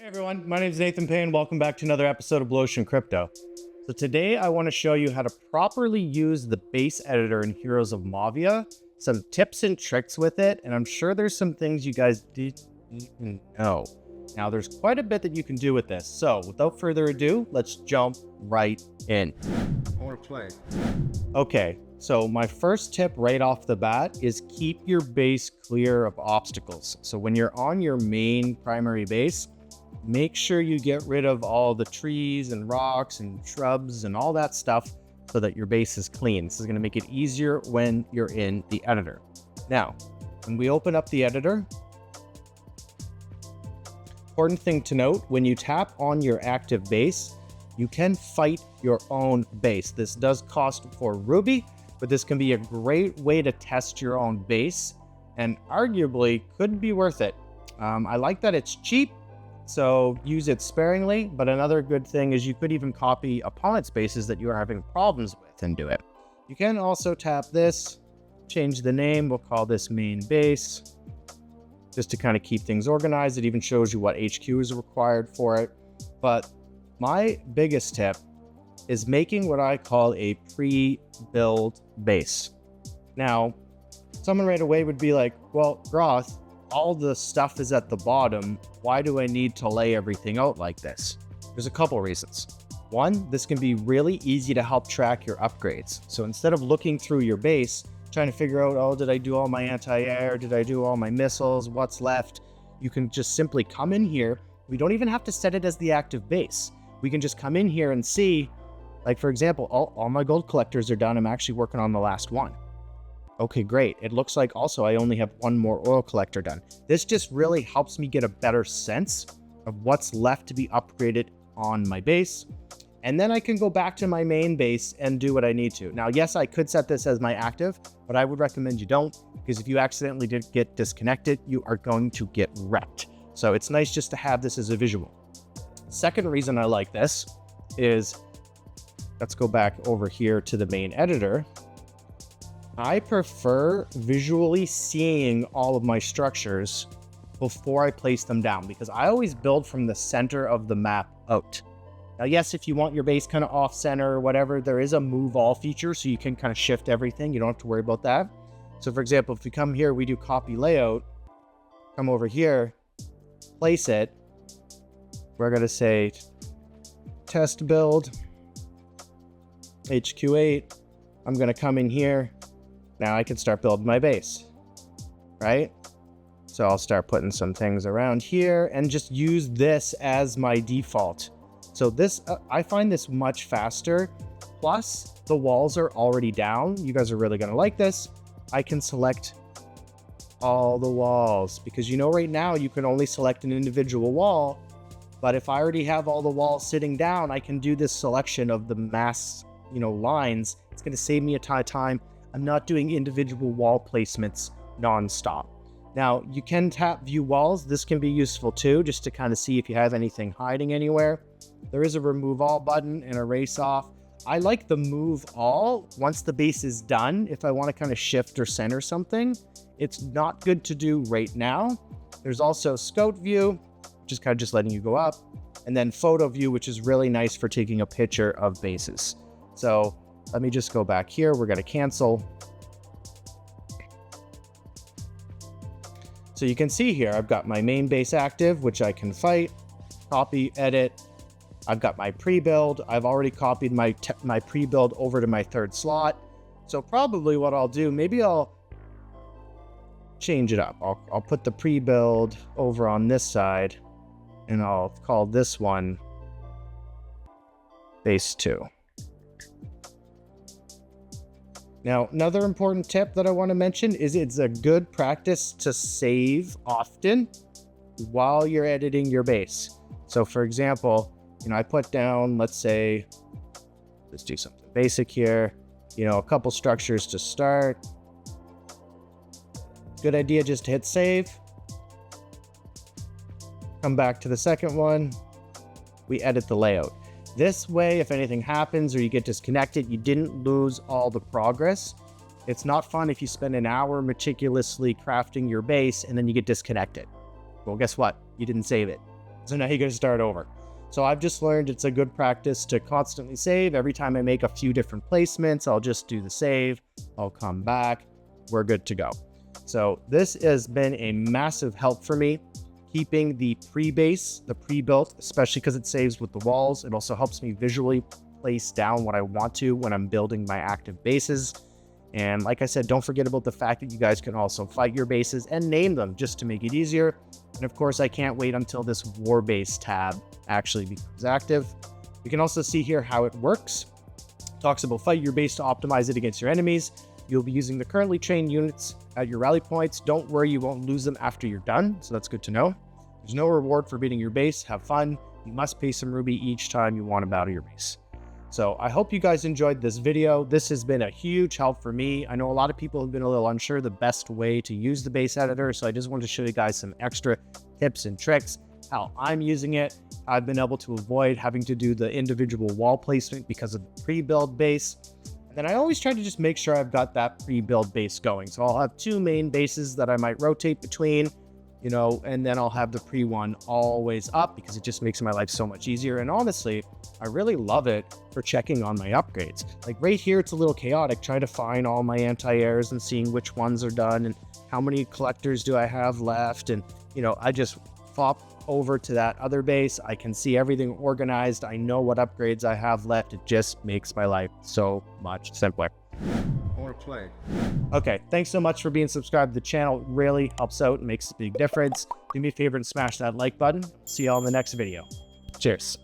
Hey everyone, my name is Nathan Payne. Welcome back to another episode of Blu Ocean Crypto. So today I want to show you how to properly use the base editor in Heroes of Mavia, some tips and tricks with it, and I'm sure there's some things you guys didn't know. Now there's quite a bit that you can do with this. So without further ado, let's jump right in. I want to play. Okay, so my first tip right off the bat is keep your base clear of obstacles. So when you're on your main primary base, make sure you get rid of all the trees and rocks and shrubs and all that stuff so that your base is clean. This is going to make it easier when you're in the editor. Now, when we open up the editor, important thing to note, when you tap on your active base, you can fight your own base. This does cost 4 Ruby, but this can be a great way to test your own base and arguably could be worth it. I like that it's cheap, so use it sparingly, but another good thing is you could even copy opponent's bases that you are having problems with and do it. You can also tap this, change the name, we'll call this main base, just to kind of keep things organized. It even shows you what HQ is required for it. But my biggest tip is making what I call a pre-build base. Now, someone right away would be like, well, Groth, all the stuff is at the bottom. Why do I need to lay everything out like this? There's a couple reasons. One, this can be really easy to help track your upgrades. So instead of looking through your base, trying to figure out, oh, did I do all my anti-air? Did I do all my missiles? What's left? You can just simply come in here. We don't even have to set it as the active base. We can just come in here and see, like for example, all my gold collectors are done. I'm actually working on the last one. Okay, great. It looks like also I only have one more oil collector done. This just really helps me get a better sense of what's left to be upgraded on my base. And then I can go back to my main base and do what I need to. Now, yes, I could set this as my active, but I would recommend you don't, because if you accidentally did get disconnected, you are going to get wrecked. So it's nice just to have this as a visual. Second reason I like this is, let's go back over here to the main editor. I prefer visually seeing all of my structures before I place them down, because I always build from the center of the map out. Now, yes, if you want your base kind of off center or whatever, there is a move all feature, so you can kind of shift everything. You don't have to worry about that. So for example, if we come here, we do copy layout, come over here, place it. We're going to say test build, HQ8. I'm going to come in here. Now I can start building my base, right? So I'll start putting some things around here and just use this as my default. So this, I find this much faster. Plus the walls are already down. You guys are really gonna like this. I can select all the walls because you know right now you can only select an individual wall. But if I already have all the walls sitting down, I can do this selection of the mass, lines. It's gonna save me a ton of time. I'm not doing individual wall placements nonstop. Now, you can tap view walls. This can be useful too, just to kind of see if you have anything hiding anywhere. There is a remove all button and erase off. I like the move all once the base is done. If I want to kind of shift or center something, it's not good to do right now. There's also scout view, which is kind of just letting you go up. And then photo view, which is really nice for taking a picture of bases. So let me just go back here. We're going to cancel. So you can see here, I've got my main base active, which I can fight, copy, edit. I've got my pre-build. I've already copied my pre-build over to my third slot. So probably what I'll do, maybe I'll change it up. I'll put the pre-build over on this side and I'll call this one base 2. Now, another important tip that I want to mention is it's a good practice to save often while you're editing your base. So for example, I put down, let's say, let's do something basic here, a couple structures to start. Good idea just to hit save. Come back to the second one. We edit the layout. This way, if anything happens or you get disconnected, you didn't lose all the progress. It's not fun if you spend an hour meticulously crafting your base and then you get disconnected. Well, guess what? You didn't save it. So now you gotta start over. So I've just learned it's a good practice to constantly save. Every time I make a few different placements, I'll just do the save. I'll come back. We're good to go. So this has been a massive help for me, keeping the pre-base, the pre-built, especially because it saves with the walls. It also helps me visually place down what I want to when I'm building my active bases. And like I said, don't forget about the fact that you guys can also fight your bases and name them just to make it easier. And of course, I can't wait until this war base tab actually becomes active. You can also see here how it works. It talks about fight your base to optimize it against your enemies. You'll be using the currently trained units at your rally points. Don't worry, you won't lose them after you're done. So that's good to know. There's no reward for beating your base. Have fun. You must pay some Ruby each time you want to battle your base. So I hope you guys enjoyed this video. This has been a huge help for me. I know a lot of people have been a little unsure the best way to use the base editor. So I just wanted to show you guys some extra tips and tricks, how I'm using it. I've been able to avoid having to do the individual wall placement because of the pre-build base. And then I always try to just make sure I've got that pre-build base going. So I'll have two main bases that I might rotate between, you know, and then I'll have the pre one always up because it just makes my life so much easier. And honestly, I really love it for checking on my upgrades. Like right here, it's a little chaotic trying to find all my anti-airs and seeing which ones are done and how many collectors do I have left. And, you know, I just flop over to that other base. I can see everything organized. I know what upgrades I have left. It just makes my life so much simpler. I want to play. Okay, thanks so much for being subscribed to the channel. It really helps out and makes a big difference. Do me a favor and smash that like button. See you all in the next video. Cheers.